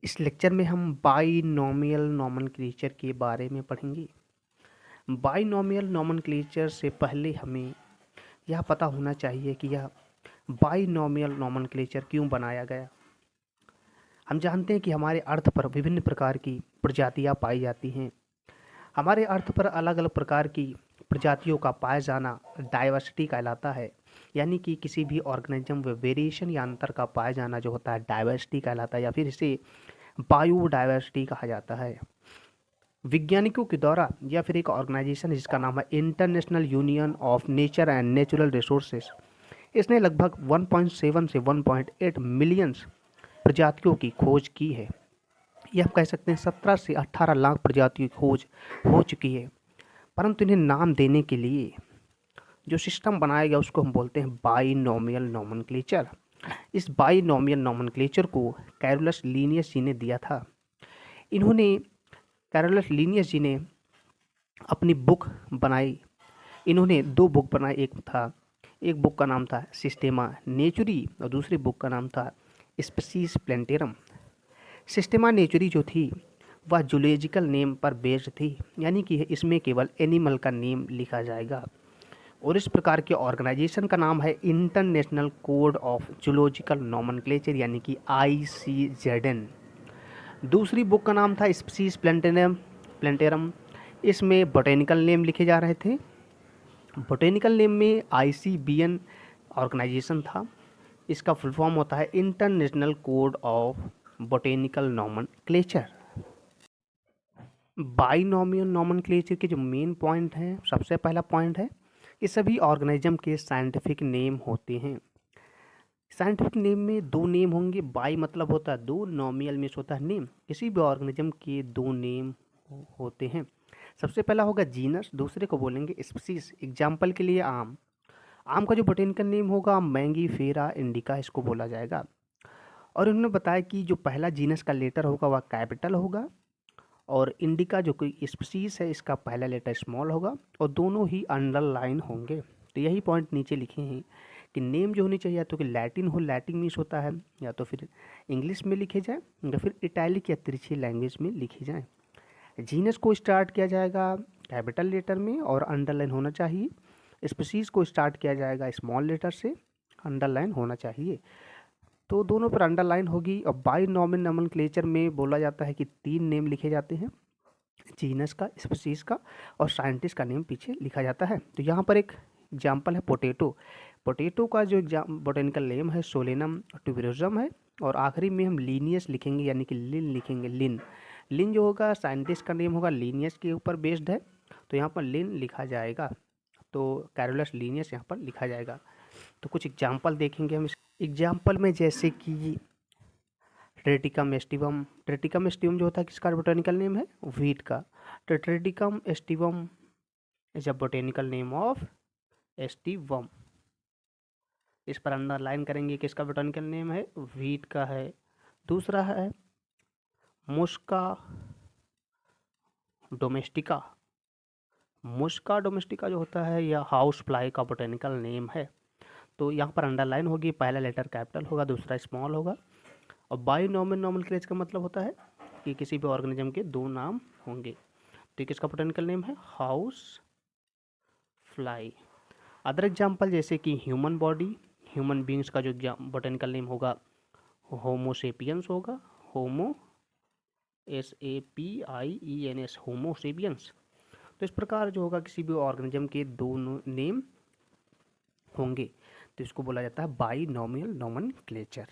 इस लेक्चर में हम बाइनोमियल नोमेनक्लेचर के बारे में पढ़ेंगे। बाइनोमियल नोमेनक्लेचर से पहले हमें यह पता होना चाहिए कि यह बाइनोमियल नोमेनक्लेचर क्यों बनाया गया। हम जानते हैं कि हमारे अर्थ पर विभिन्न प्रकार की प्रजातियां पाई जाती हैं। हमारे अर्थ पर अलग अलग प्रकार की प्रजातियों का पाया जाना डाइवर्सिटी कहलाता है, यानी कि किसी भी ऑर्गेनिज्म में वेरिएशन या अंतर का पाया जाना जो होता है डाइवर्सिटी कहलाता है, या फिर इसे बायोडाइवर्सिटी कहा जाता है। वैज्ञानिकों के द्वारा या फिर एक ऑर्गेनाइजेशन जिसका नाम है international union of nature and natural resources, इसने लगभग 1.7 से 1.8 मिलियन प्रजातियों की खोज की है। यह हम कह सकते हैं 17 से 18 लाख प्रजातियों की खोज हो चुकी है। परंतु इन्हें नाम देने के लिए जो सिस्टम बनाया गया उसको हम बोलते हैं बाइनोमियल नोमेनक्लेचर। इस बाइनोमियल नोमेनक्लेचर को कैरोलस लीनियस जी ने दिया था। कैरोलस लीनियस जी ने अपनी बुक बनाई। इन्होंने 2 बुक बनाई। एक बुक का नाम था सिस्टेमा नेचुरी और दूसरी बुक का नाम था स्पीसीज प्लेंटेरम। सिस्टेमा नेचुरी जो थी वह जूलॉजिकल नेम पर बेस्ड थी, यानी कि इसमें केवल एनिमल का नेम लिखा जाएगा। और इस प्रकार के ऑर्गेनाइजेशन का नाम है international code of zoological nomenclature, यानी कि ICZN। दूसरी बुक का नाम था स्पीसीज प्लेंटेरम। इसमें बोटेनिकल नेम लिखे जा रहे थे। बोटेनिकल नेम में ICBN ऑर्गेनाइजेशन था। इसका फुल फॉर्म होता है international code of botanical nomenclature. Binomial nomenclature के जो मेन पॉइंट हैं, सबसे पहला पॉइंट है कि सभी ऑर्गेनिज्म के साइंटिफिक नेम होते हैं। साइंटिफिक नेम में 2 नेम होंगे। बाई मतलब होता है 2, नोमियल में होता है नेम। किसी भी ऑर्गेनिज्म के 2 नेम होते हैं। सबसे पहला होगा जीनस, दूसरे को बोलेंगे स्पीसीज। एग्जाम्पल के लिए आम का जो बोटेनिकल नेम होगा मैंगीफेरा इंडिका, इसको बोला जाएगा। और उन्होंने बताया कि जो पहला जीनस का लेटर होगा वह कैपिटल होगा, और इंडिका जो कोई स्पीसीज है इसका पहला लेटर स्मॉल होगा, और दोनों ही अंडरलाइन होंगे। तो यही पॉइंट नीचे लिखे हैं कि नेम जो होनी चाहिए या तो कि लैटिन हो, लैटिन मीन्स होता है, या तो फिर इंग्लिश में लिखे जाए या फिर इटैलिक या तिरछी लैंग्वेज में लिखी जाए। जीनस को स्टार्ट किया जाएगा कैपिटल लेटर में और अंडरलाइन होना चाहिए। स्पीसीज को स्टार्ट किया जाएगा स्मॉल लेटर से, अंडरलाइन होना चाहिए। तो दोनों पर अंडरलाइन होगी। और बाइनोमियल नोमेनक्लेचर में बोला जाता है कि 3 नेम लिखे जाते हैं, जीनस का, स्पीसीज का और साइंटिस्ट का नेम पीछे लिखा जाता है। तो यहाँ पर एक एग्जाम्पल है पोटैटो। पोटैटो का जो बोटेनिकल नेम है सोलेनम ट्यूबरोसम है। और आखिरी में हम लीनियस लिखेंगे, यानी कि लिन लिखेंगे। लिन जो होगा साइंटिस्ट का नेम होगा, लीनियस के ऊपर बेस्ड है, तो यहाँ पर लिन लिखा जाएगा। तो कैरोलस लीनियस यहाँ पर लिखा जाएगा। तो कुछ एग्जाम्पल देखेंगे हम। एग्जाम्पल में जैसे कि ट्रेटिकम एस्टिवम। ट्रेटिकम एस्टिवम जो होता है किसका बोटेनिकल नेम है, व्हीट का। तो Triticum aestivum is a botanical name of aestivum. इस पर अंडरलाइन करेंगे किसका बोटेनिकल नेम है, व्हीट का है। दूसरा है मुस्का डोमेस्टिका। मुस्का डोमेस्टिका जो होता है यह हाउस फ्लाई का बोटेनिकल नेम है। तो यहाँ पर अंडरलाइन होगी, पहला लेटर कैपिटल होगा, दूसरा स्मॉल होगा। और बाइनोमियल नोमेनक्लेचर का मतलब होता है कि किसी भी ऑर्गेनिज्म के 2 नाम होंगे। तो किसका बोटेनिकल नेम है, हाउस फ्लाई। अदर एग्जाम्पल जैसे कि ह्यूमन बॉडी। ह्यूमन बींग्स का जो बोटेनिकल नेम होगा होमोसेपियंस होगा। होमो SAPIENS, होमोसेपियंस। तो इस प्रकार जो होगा किसी भी ऑर्गेनिज्म के 2 नेम होंगे, तो इसको बोला जाता है बाइनोमियल नोमेनक्लेचर।